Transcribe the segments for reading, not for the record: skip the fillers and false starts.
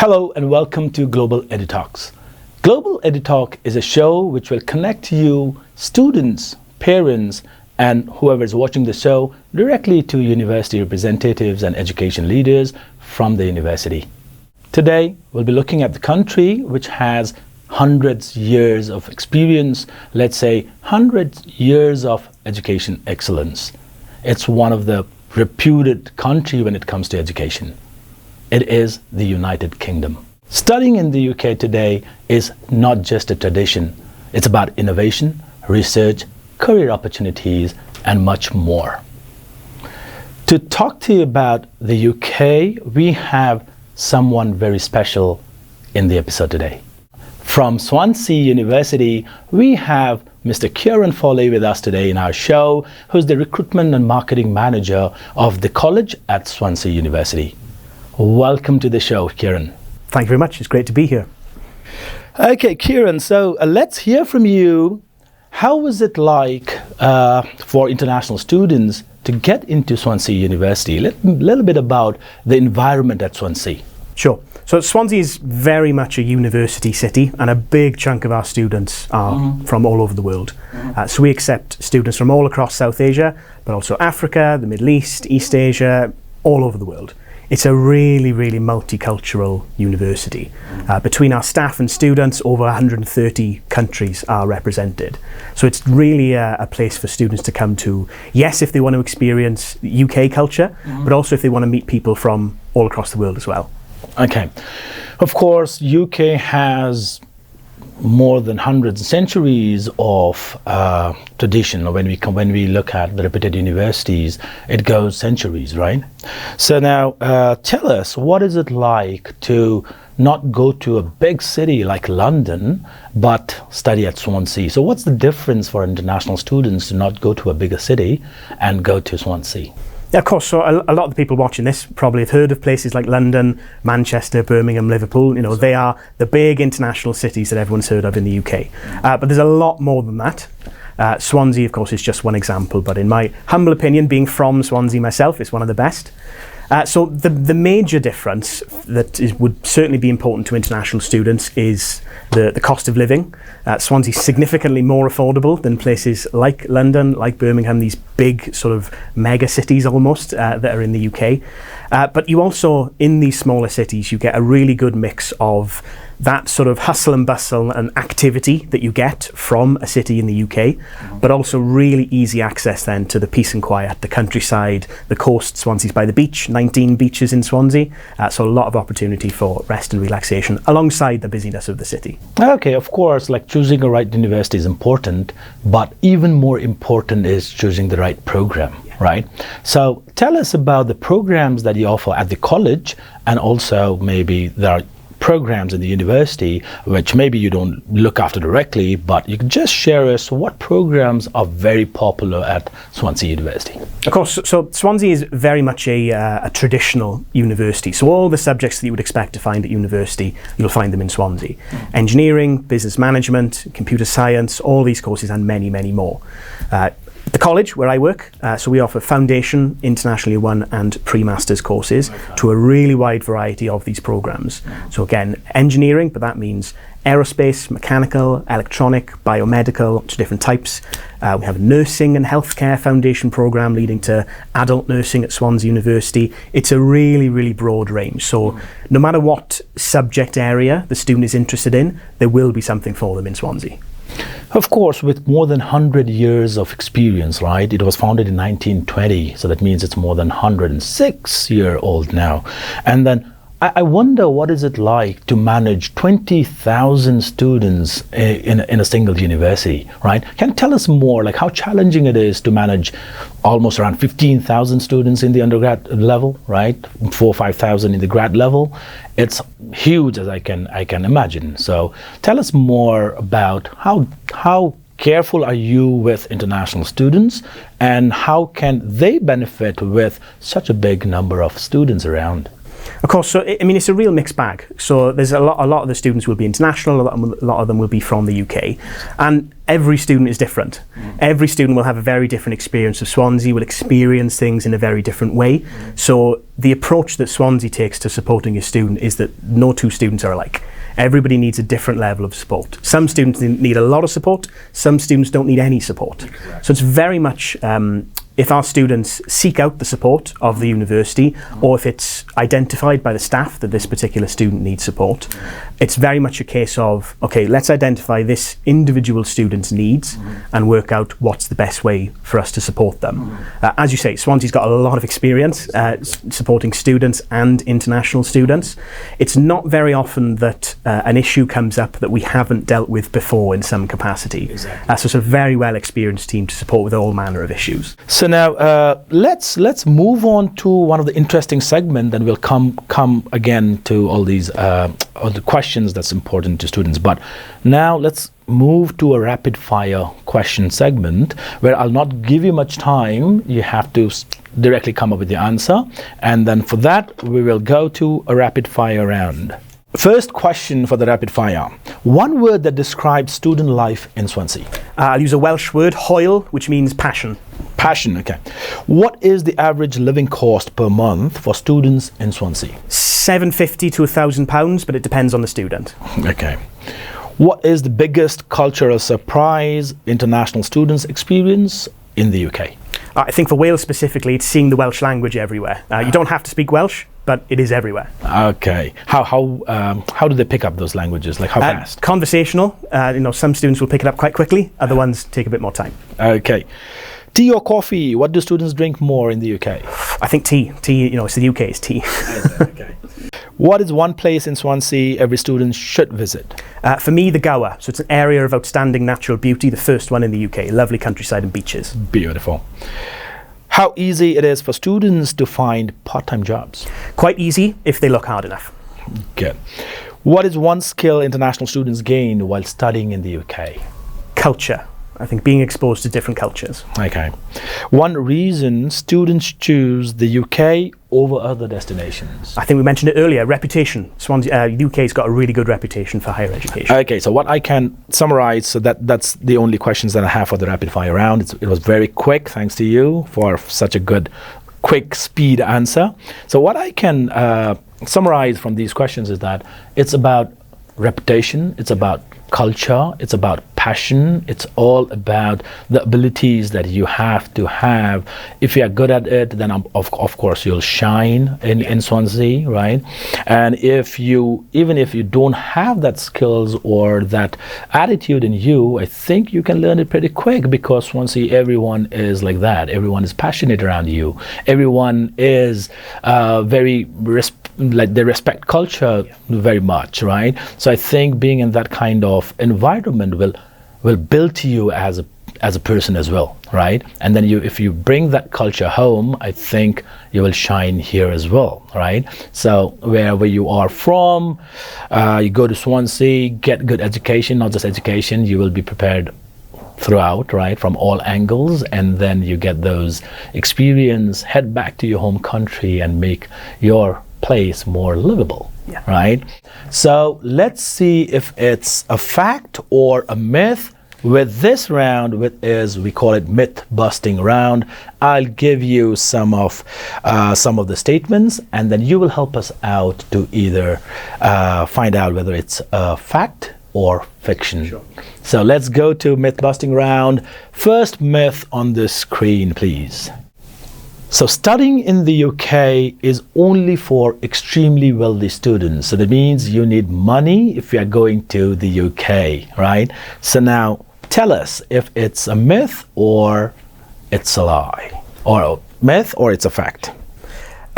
Hello and welcome to Global EduTalks. Global EduTalk is a show which will connect you, students, parents, and whoever is watching the show directly to university representatives and education leaders from the university. Today, we'll be looking at the country which has hundreds years of experience, let's say 100 years of education excellence. It's one of the reputed country when it comes to education. It is the United Kingdom. Studying in the UK today is not just a tradition. It's about innovation, research, career opportunities, and much more. To talk to you about the UK, we have someone very special in the episode today. From Swansea University, we have Mr. Ciaran Foley with us today in our show, who's the recruitment and marketing manager of the college at Swansea University. Welcome to the show, Ciaran. Thank you very much. It's great to be here. Okay, Ciaran, so let's hear from you. How was it like for international students to get into Swansea University? A little bit about the environment at Swansea. Sure. So Swansea is very much a university city, and a big chunk of our students are from all over the world. So we accept students from all across South Asia, but also Africa, the Middle East, East Asia, all over the world. It's a really, really multicultural university. Between our staff and students, over 130 countries are represented. So it's really a place for students to come to, yes, if they want to experience UK culture, but also if they want to meet people from all across the world as well. Okay. Of course, UK has more than hundreds of centuries of tradition. When we look at the reputed universities, it goes centuries, right? So now tell us, what is it like to not go to a big city like London, but study at Swansea? So what's the difference for international students to not go to a bigger city and go to Swansea? Yeah, of course. So a lot of the people watching this probably have heard of places like London, Manchester, Birmingham, Liverpool. You know, they are the big international cities that everyone's heard of in the UK. But there's a lot more than that. Swansea, of course, is just one example. But in my humble opinion, being from Swansea myself, it's one of the best. So the major difference that would certainly be important to international students is the cost of living. Swansea is significantly more affordable than places like London, like Birmingham, these big sort of mega cities almost that are in the UK. But you also, in these smaller cities, you get a really good mix of that sort of hustle and bustle and activity that you get from a city in the UK, but also really easy access then to the peace and quiet, the countryside, the coast. Swansea's by the beach, 19 beaches in Swansea, so a lot of opportunity for rest and relaxation alongside the busyness of the city. Okay, of course, like choosing a right university is important, but even more important is choosing the right program. Right? So tell us about the programs that you offer at the college, and also maybe there are programs in the university which maybe you don't look after directly, but you can just share us what programs are very popular at Swansea University. Of course, so Swansea is very much a traditional university. So all the subjects that you would expect to find at university, you'll find them in Swansea. Engineering, business management, computer science, all these courses and many, many more. The college where I work, so we offer foundation, international year 1 and pre-masters courses to a really wide variety of these programs. So again, engineering, but that means aerospace, mechanical, electronic, biomedical, to different types. We have a nursing and healthcare foundation program leading to adult nursing at Swansea University. It's a really, really broad range. So no matter what subject area the student is interested in, there will be something for them in Swansea. Of course, with more than 100 years of experience, right? It was founded in 1920, so that means it's more than 106-year-old now. And then I wonder, what is it like to manage 20,000 students in a single university, right? Can you tell us more, like how challenging it is to manage almost around 15,000 students in the undergrad level, right? 4,000 or 5,000 in the grad level. It's huge, as I can imagine. So tell us more about how careful are you with international students, and how can they benefit with such a big number of students around? Of course, so I mean, it's a real mixed bag. So there's a lot of the students will be international, a lot of them will be from the UK. And every student is different. Every student will have a very different experience of Swansea, will experience things in a very different way. So the approach that Swansea takes to supporting a student is that no two students are alike. Everybody needs a different level of support. Some students need a lot of support, some students don't need any support. Exactly. So it's very much, if our students seek out the support of the university, or if it's identified by the staff that this particular student needs support, it's very much a case of, okay, let's identify this individual student's needs and work out what's the best way for us to support them. As you say, Swansea's got a lot of experience supporting students and international students. It's not very often that an issue comes up that we haven't dealt with before in some capacity. Exactly. So it's a very well experienced team to support with all manner of issues. So now let's move on to one of the interesting segments, and we'll come again to all these all the questions that's important to students. But now let's move to a rapid fire question segment where I'll not give you much time. You have to directly come up with the answer, and then for that we will go to a rapid fire round. First question for the rapid fire. One word that describes student life in Swansea. I'll use a Welsh word, hoil, which means passion. Passion, okay. What is the average living cost per month for students in Swansea? £750 to £1,000, but it depends on the student. Okay. What is the biggest cultural surprise international students experience in the UK? I think for Wales specifically, it's seeing the Welsh language everywhere. You don't have to speak Welsh, but it is everywhere. Okay. How do they pick up those languages? Like how fast? Conversational. Some students will pick it up quite quickly. Other ones take a bit more time. Okay. Tea or coffee? What do students drink more in the UK? I think tea. Tea, it's the UK, it's tea. Okay. What is one place in Swansea every student should visit? For me, the Gower. So it's an area of outstanding natural beauty, the first one in the UK. Lovely countryside and beaches. Beautiful. How easy it is for students to find part-time jobs? Quite easy if they look hard enough. Good. What is one skill international students gain while studying in the UK? Culture. I think being exposed to different cultures. Okay. One reason students choose the UK over other destinations? I think we mentioned it earlier, reputation. Swansea, UK's got a really good reputation for higher education. Okay, so what I can summarize, so that's the only questions that I have for the rapid fire round. It was very quick, thanks to you for such a good, quick, speed answer. So what I can summarize from these questions is that it's about reputation, it's about culture, it's about passion, it's all about the abilities that you have to have. If you are good at it, then of course you'll shine in Swansea, right? And even if you don't have that skills or that attitude in you, I think you can learn it pretty quick, because Swansea, everyone is like that. Everyone is passionate around you. Everyone is they respect culture very much, right? So I think being in that kind of environment will build you as a person as well, right? And then if you bring that culture home, I think you will shine here as well, right? So wherever you are from, you go to Swansea, get good education, not just education, you will be prepared throughout, right, from all angles, and then you get those experience, head back to your home country and make your place more livable, right? So let's see if it's a fact or a myth. With this round, we call it myth busting round. I'll give you some of the statements, and then you will help us out to either find out whether it's a fact or fiction. Sure. So let's go to myth busting round. First myth on the screen, please. So studying in the UK is only for extremely wealthy students. So that means you need money if you are going to the UK, right? So now tell us if it's a myth or it's a lie, or a myth or it's a fact.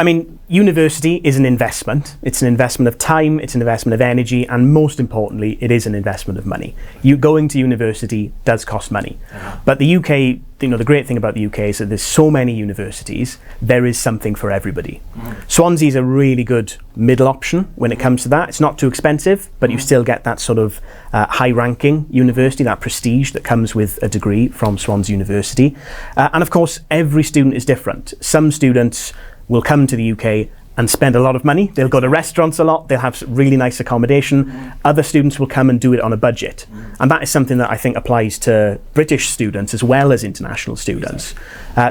I mean, university is an investment. It's an investment of time, it's an investment of energy, and most importantly, it is an investment of money. Going to university does cost money. But the UK, the great thing about the UK is that there's so many universities, there is something for everybody. Swansea is a really good middle option when it comes to that. It's not too expensive, but you still get that sort of high-ranking university, that prestige that comes with a degree from Swansea University. And of course, every student is different. Some students will come to the UK and spend a lot of money. They'll go to restaurants a lot, they'll have really nice accommodation. Other students will come and do it on a budget. And that is something that I think applies to British students as well as international students.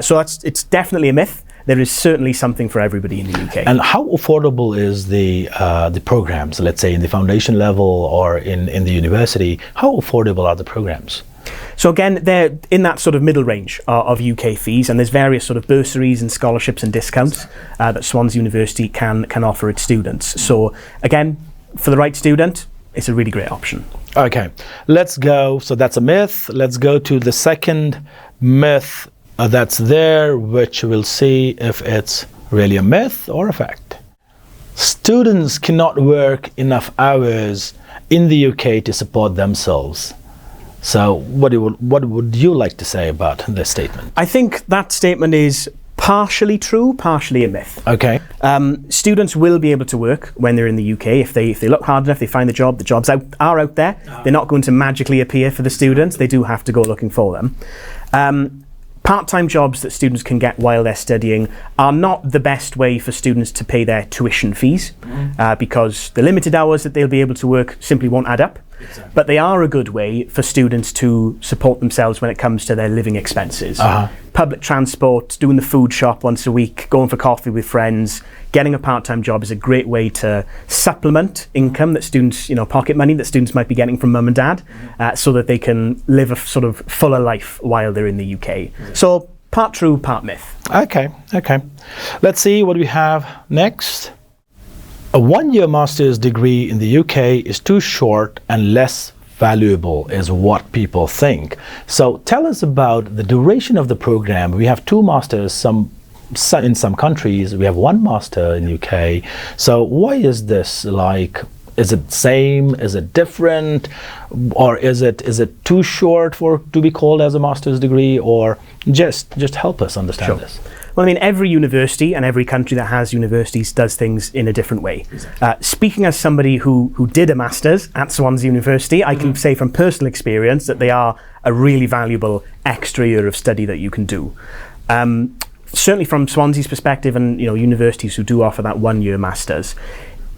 So it's definitely a myth. There is certainly something for everybody in the UK. And how affordable is the programs, let's say in the foundation level or in the university? How affordable are the programs? So again, they're in that sort of middle range of UK fees, and there's various sort of bursaries and scholarships and discounts that Swansea University can offer its students. So again, for the right student, it's a really great option. Okay, let's go. So that's a myth. Let's go to the second myth that's there, which we'll see if it's really a myth or a fact. Students cannot work enough hours in the UK to support themselves. So what would you like to say about this statement? I think that statement is partially true, partially a myth. Okay. Students will be able to work when they're in the UK if they look hard enough. They find the jobs are out there. They're not going to magically appear for the students. They do have to go looking for them. Part-time jobs that students can get while they're studying are not the best way for students to pay their tuition fees because the limited hours that they'll be able to work simply won't add up. Exactly. But they are a good way for students to support themselves when it comes to their living expenses. Public transport, doing the food shop once a week, going for coffee with friends, getting a part-time job is a great way to supplement income that students, pocket money that students might be getting from mum and dad, so that they can live a sort of fuller life while they're in the UK. So part true, part myth. Okay. Let's see what we have next. A one-year master's degree in the UK is too short and less valuable is what people think. So tell us about the duration of the program. We have two masters, in some countries, we have one master in the UK. So why is this like? Is it same? Is it different? Or is it too short to be called as a master's degree? Or just help us understand this. Well, I mean, every university and every country that has universities does things in a different way. Exactly. Speaking as somebody who did a master's at Swansea University, I can say from personal experience that they are a really valuable extra year of study that you can do. Certainly from Swansea's perspective and universities who do offer that one-year master's,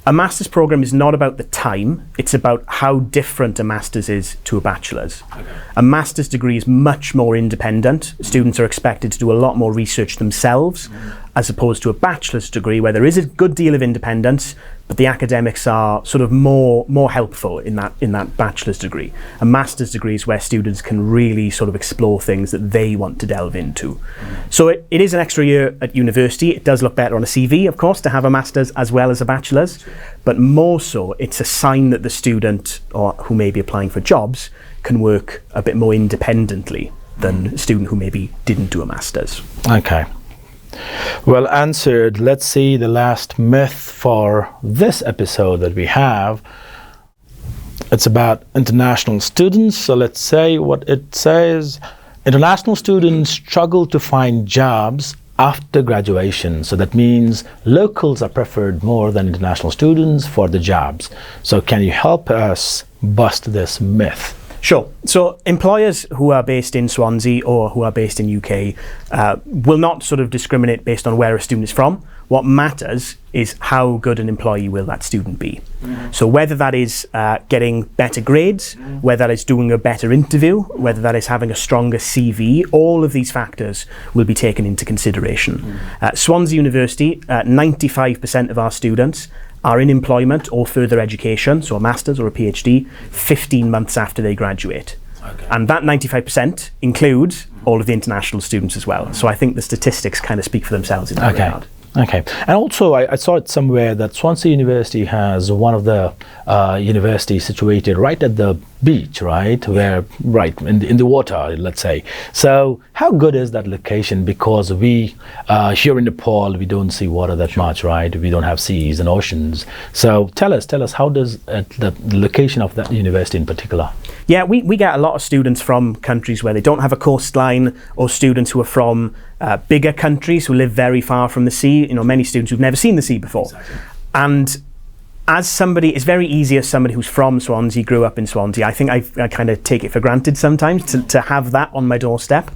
a master's program is not about the time, it's about how different a master's is to a bachelor's. Okay. A master's degree is much more independent. Students are expected to do a lot more research themselves, as opposed to a bachelor's degree where there is a good deal of independence, but the academics are sort of more helpful in that bachelor's degree. A master's degree is where students can really sort of explore things that they want to delve into. So it is an extra year at university. It does look better on a CV, of course, to have a master's as well as a bachelor's, but more so it's a sign that the student or who may be applying for jobs can work a bit more independently than a student who maybe didn't do a master's. Okay. Well answered. Let's see the last myth for this episode that we have. It's about international students. So let's say what it says. International students struggle to find jobs after graduation. So that means locals are preferred more than international students for the jobs. So can you help us bust this myth? Sure. So employers who are based in Swansea or who are based in UK will not sort of discriminate based on where a student is from. What matters is how good an employee will that student be. So whether that is getting better grades, whether that is doing a better interview, whether that is having a stronger CV, all of these factors will be taken into consideration. Swansea University, 95% of our students are in employment or further education, so a master's or a PhD, 15 months after they graduate. Okay. And that 95% includes all of the international students as well. So I think the statistics kind of speak for themselves in that regard. Okay. And also I saw it somewhere that Swansea University has one of the universities situated right at the beach, right? Where, right, in the water, let's say. So how good is that location? Because we, here in Nepal, we don't see water that much, right? We don't have seas and oceans. So tell us, how does the location of that university in particular? Yeah, we get a lot of students from countries where they don't have a coastline, or students who are from bigger countries who live very far from the sea. Many students who've never seen the sea before. Exactly. And as somebody, it's very easy as somebody who's from Swansea, grew up in Swansea. I think I kind of take it for granted sometimes to have that on my doorstep.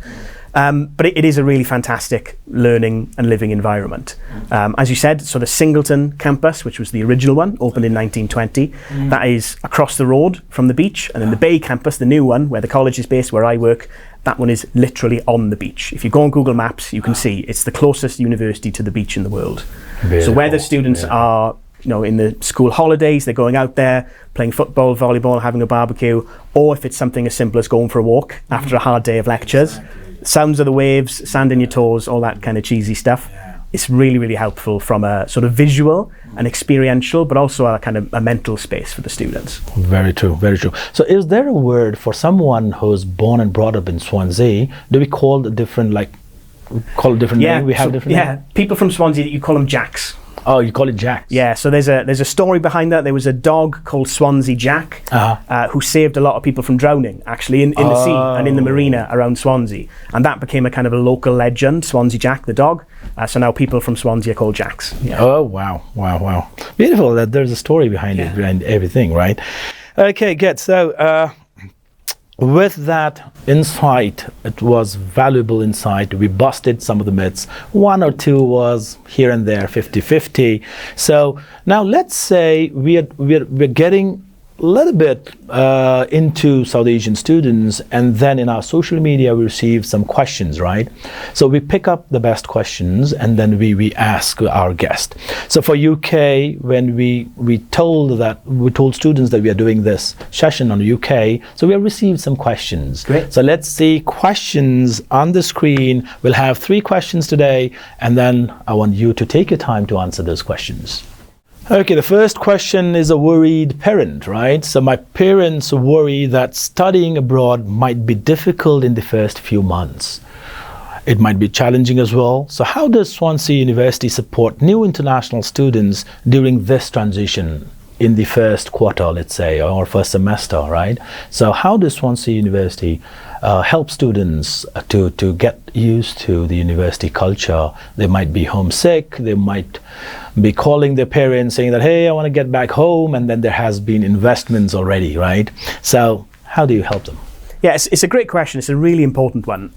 But it is a really fantastic learning and living environment. As you said, sort of Singleton campus, which was the original one, opened in 1920. That is across the road from the beach. And then the Bay campus, the new one, where the college is based, where I work, that one is literally on the beach. If you go on Google Maps, you can see it's the closest university to the beach in the world. Beautiful. So whether students are in the school holidays, they're going out there playing football, volleyball, having a barbecue, or if it's something as simple as going for a walk after a hard day of lectures, sounds of the waves, sand in your toes, all that kind of cheesy stuff. It's really, really helpful from a sort of visual and experiential, but also a kind of a mental space for the students. Very true, very true. So is there a word for someone who's born and brought up in Swansea? Do we call it different, name? We have different name? People from Swansea, you call them Jacks. Oh, you call it Jacks? Yeah, so there's a story behind that. There was a dog called Swansea Jack who saved a lot of people from drowning, actually, in the sea and in the marina around Swansea. And that became a kind of a local legend, Swansea Jack, the dog. So now people from Swansea are called Jacks. Yeah. Oh, wow. Beautiful that there's a story behind it, behind everything, right? Okay, good. So, with that insight, it was valuable insight. We busted some of the myths. One or two was here and there, 50-50. So now let's say we're getting a little bit into South Asian students, and then in our social media we receive some questions, right? So we pick up the best questions and then we ask our guest. So for UK, when we told students that we are doing this session on UK, so we have received some questions. Great. So let's see questions on the screen. We'll have 3 questions today, and then I want you to take your time to answer those questions. Okay, the first question is a worried parent, right? So my parents worry that studying abroad might be difficult in the first few months. It might be challenging as well. So how does Swansea University support new international students during this transition in the first quarter, let's say, or first semester, right? So how does Swansea University help students to get used to the university culture? They might be homesick, they might be calling their parents saying that, hey, I want to get back home, and then there has been investments already, right? So how do you help them? Yeah, it's a great question. It's a really important one.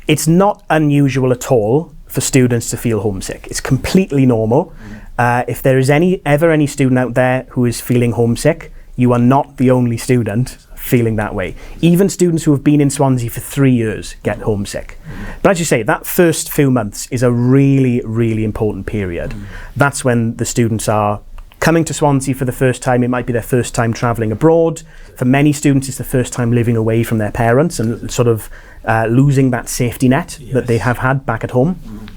It's not unusual at all for students to feel homesick. It's completely normal. If there is ever any student out there who is feeling homesick, you are not the only student feeling that way. Even students who have been in Swansea for 3 years get homesick. But as you say, that first few months is a really, really important period. That's when the students are coming to Swansea for the first time. It might be their first time travelling abroad. For many students, it's the first time living away from their parents and sort of losing that safety net that they have had back at home.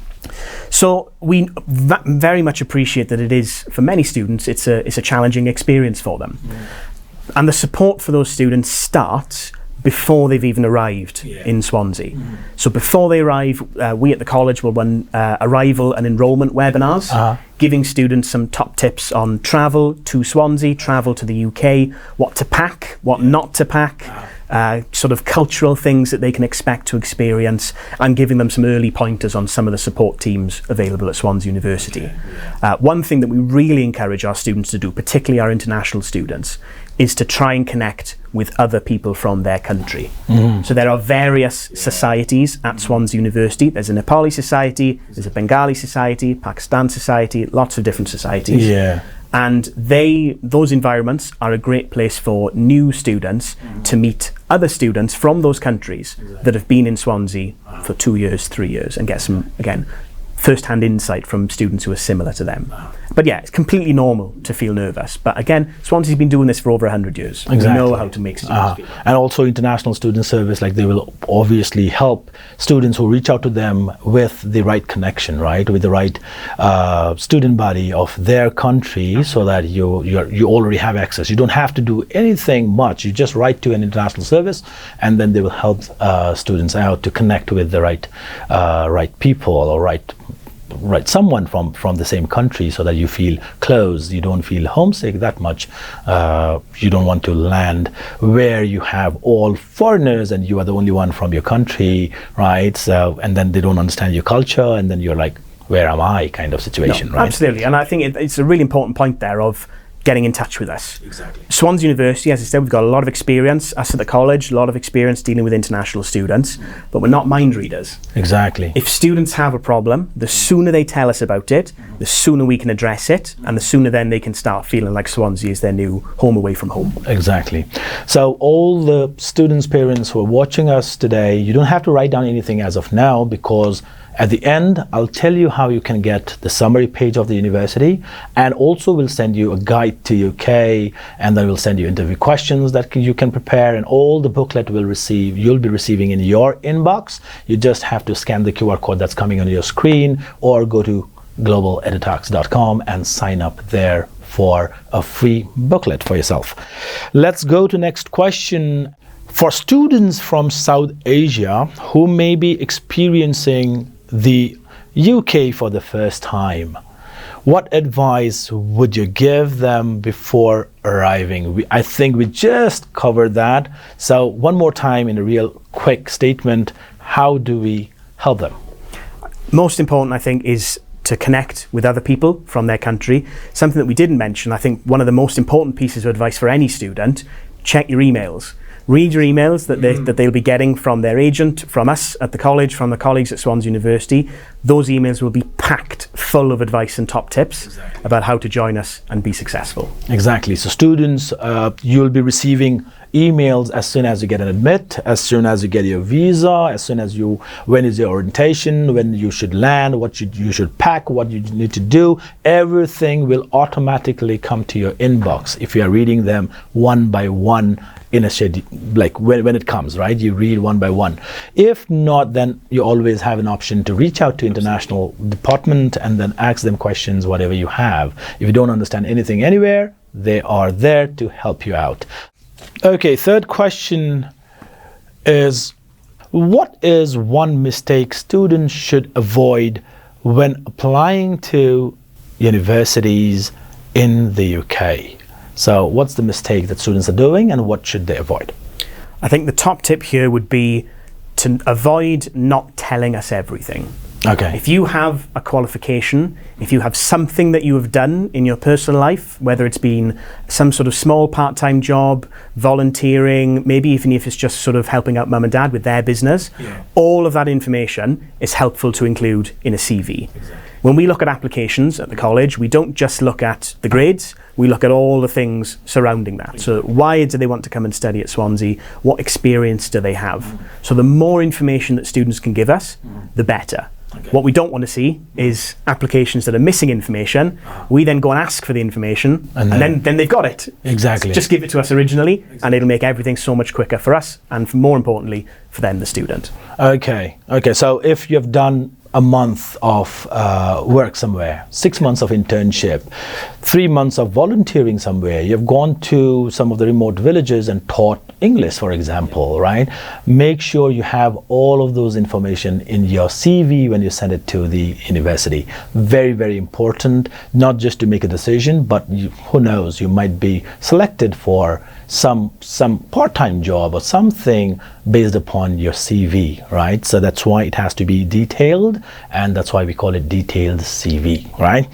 So we very much appreciate that it is, for many students, it's a challenging experience for them. And the support for those students starts before they've even arrived in Swansea. So before they arrive, we at the college will run arrival and enrolment webinars, giving students some top tips on travel to Swansea, travel to the UK, what to pack, what not to pack, sort of cultural things that they can expect to experience, and giving them some early pointers on some of the support teams available at Swansea University. One thing that we really encourage our students to do, particularly our international students, is to try and connect with other people from their country. So there are various societies at Swansea University. There's a Nepali society, there's a Bengali society, Pakistan society, lots of different societies. And those environments are a great place for new students to meet other students from those countries that have been in Swansea for 2 years, 3 years, and get some, again, first-hand insight from students who are similar to them. But yeah, it's completely normal to feel nervous. But again, Swansea's been doing this for over 100 years. Exactly. We know how to make students feel. And also international student service, like they will obviously help students who reach out to them with the right connection, right? With the right student body of their country, so that you already have access. You don't have to do anything much. You just write to an international service, and then they will help students out to connect with the right people, or right someone from the same country, so that you feel close, you don't feel homesick that much. You don't want to land where you have all foreigners and you are the only one from your country, right? So, and then they don't understand your culture, and then you're like, where am I, kind of situation, right? Absolutely. And I think it's a really important point there of getting in touch with us. Exactly. Swansea University, as I said, we've got a lot of experience. Us at the college, a lot of experience dealing with international students, but we're not mind readers. Exactly. If students have a problem, the sooner they tell us about it, the sooner we can address it, and the sooner then they can start feeling like Swansea is their new home away from home. Exactly. So all the students, parents who are watching us today, you don't have to write down anything as of now, because at the end, I'll tell you how you can get the summary page of the university, and also we'll send you a guide to UK, and then we'll send you interview questions that you can prepare, and all the booklet you'll be receiving in your inbox. You just have to scan the QR code that's coming on your screen, or go to globaledutalks.com and sign up there for a free booklet for yourself. Let's go to next question. For students from South Asia who may be experiencing the UK for the first time, what advice would you give them before arriving? I think we just covered that. So one more time in a real quick statement, how do we help them? Most important, I think, is to connect with other people from their country. Something that we didn't mention, I think one of the most important pieces of advice for any student: check your emails. Read your emails that they'll be getting from their agent, from us at the college, from the colleagues at Swansea University. Those emails will be packed full of advice and top tips about how to join us and be successful. Exactly. So students, you'll be receiving emails as soon as you get an admit, as soon as you get your visa, as soon as when is your orientation, when you should land, what you should pack, what you need to do. Everything will automatically come to your inbox if you are reading them one by one in a schedule, like when it comes, right? You read one by one. If not, then you always have an option to reach out to international department and then ask them questions, whatever you have. If you don't understand anything anywhere, they are there to help you out. Okay, third question is, what is one mistake students should avoid when applying to universities in the UK? So what's the mistake that students are doing, and what should they avoid? I think the top tip here would be to avoid not telling us everything. Okay. If you have a qualification, if you have something that you have done in your personal life, whether it's been some sort of small part-time job, volunteering, maybe even if it's just sort of helping out mum and dad with their business, all of that information is helpful to include in a CV. Exactly. When we look at applications at the college, we don't just look at the grades, we look at all the things surrounding that. So why do they want to come and study at Swansea? What experience do they have? So the more information that students can give us, the better. Okay. What we don't want to see is applications that are missing information. We then go and ask for the information, and then they've got it. Exactly. Just give it to us originally, and it'll make everything so much quicker for us, and more importantly, for them, the student. Okay. So if you've done a month of work somewhere, 6 months of internship, 3 months of volunteering somewhere, you've gone to some of the remote villages and taught English, for example, right? Make sure you have all of those information in your CV when you send it to the university. Very, very important, not just to make a decision, but who knows, you might be selected for some part-time job or something based upon your CV, right? So that's why it has to be detailed, and that's why we call it detailed CV, right?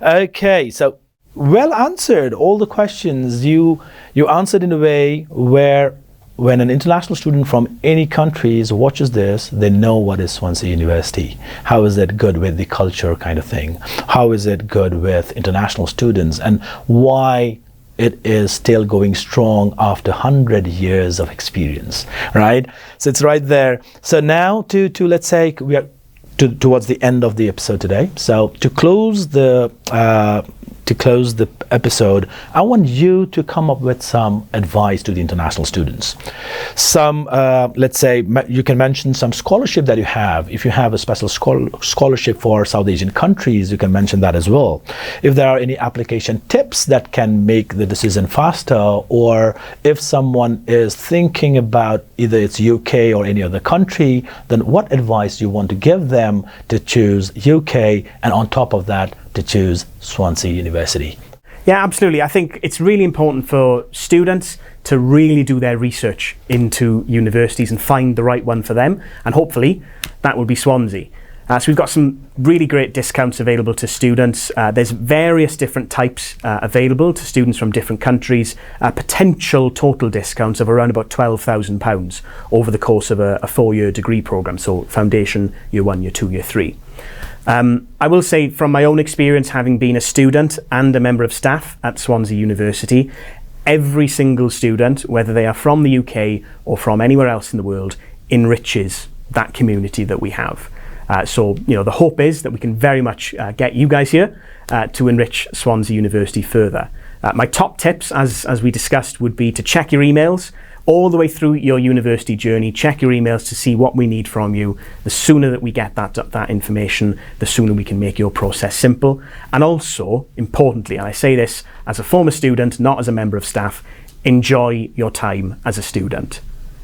Okay, so well answered all the questions. You answered in a way where when an international student from any countries watches this, they know what is Swansea University. How is it good with the culture kind of thing? How is it good with international students? And why it is still going strong after 100 years of experience, right? So it's right there. So now to let's say we are towards the end of the episode today. So to close the episode, I want you to come up with some advice to the international students. Some, let's say, you can mention some scholarship that you have. If you have a special scholarship for South Asian countries, you can mention that as well. If there are any application tips that can make the decision faster, or if someone is thinking about either it's UK or any other country, then what advice you want to give them to choose UK, and on top of that, to choose Swansea University? Yeah, absolutely. I think it's really important for students to really do their research into universities and find the right one for them, and hopefully that will be Swansea. So we've got some really great discounts available to students. There's various different types available to students from different countries. Potential total discounts of around about £12,000 over the course of a 4-year degree programme, so foundation, year 1, year 2, year 3. I will say from my own experience, having been a student and a member of staff at Swansea University, every single student, whether they are from the UK or from anywhere else in the world, enriches that community that we have. So, the hope is that we can very much get you guys here to enrich Swansea University further. My top tips, as we discussed, would be to check your emails all the way through your university journey. Check your emails to see what we need from you. The sooner that we get that information, the sooner we can make your process simple. And also, importantly, and I say this as a former student, not as a member of staff, enjoy your time as a student.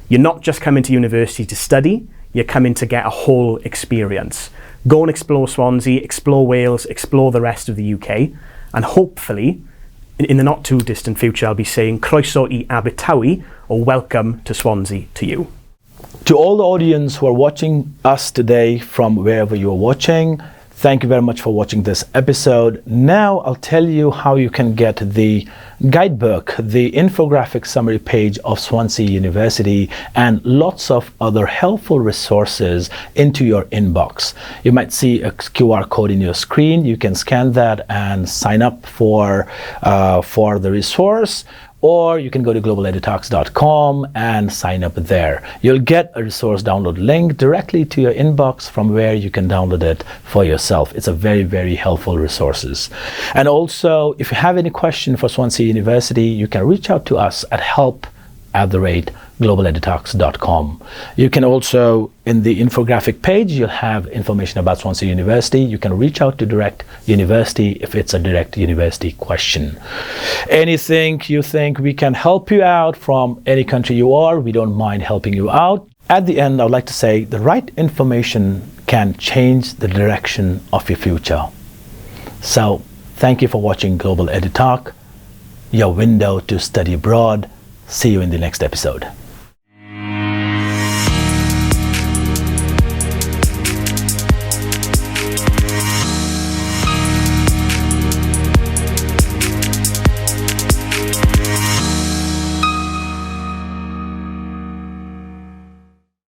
You're not just coming to university to study, you're coming to get a whole experience. Go and explore Swansea, explore Wales, explore the rest of the UK, and hopefully, in the not too distant future, I'll be saying Croeso I Abertawe, or welcome to Swansea to you. To all the audience who are watching us today from wherever you're watching, thank you very much for watching this episode. Now I'll tell you how you can get the guidebook, the infographic summary page of Swansea University, and lots of other helpful resources into your inbox. You might see a QR code in your screen. You can scan that and sign up for the resource. Or you can go to globaledutalks.com and sign up there. You'll get a resource download link directly to your inbox from where you can download it for yourself. It's a very, very helpful resources. And also, if you have any question for Swansea University, you can reach out to us at help@globaledutalks.com. You can also, in the infographic page, you'll have information about Swansea University. You can reach out to Direct University if it's a Direct University question. Anything you think we can help you out from any country you are, we don't mind helping you out. At the end, I would like to say the right information can change the direction of your future. So thank you for watching Global EduTalk, your window to study abroad. See you in the next episode.